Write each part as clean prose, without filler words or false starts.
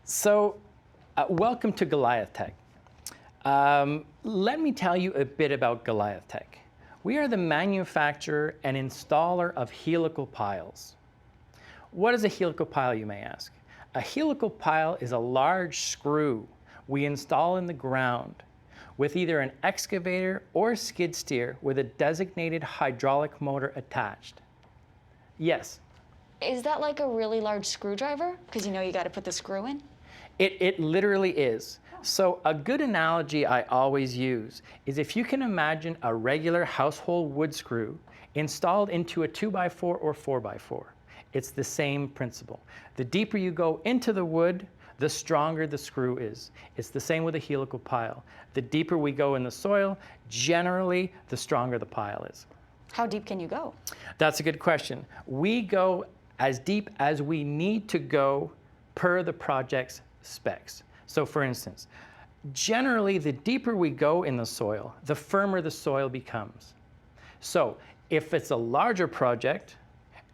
Welcome to GoliathTech. Let me tell you a bit about GoliathTech. We are the manufacturer and installer of helical piles. What is a helical pile, you may ask? A helical pile is a large screw we install in the ground with either an excavator or skid steer with a designated hydraulic motor attached. Yes? Is that like a really large screwdriver? Because you know you got to put the screw in? It literally is. So a good analogy I always use is if you can imagine a regular household wood screw installed into a 2x4 or 4x4. It's the same principle. The deeper you go into the wood, the stronger the screw is. It's the same with a helical pile. The deeper we go in the soil, generally the stronger the pile is. How deep can you go? That's a good question. We go as deep as we need to go per the project's specs. So for instance, generally the deeper we go in the soil, the firmer the soil becomes. So if it's a larger project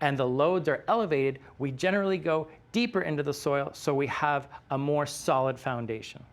and the loads are elevated, we generally go deeper into the soil so we have a more solid foundation.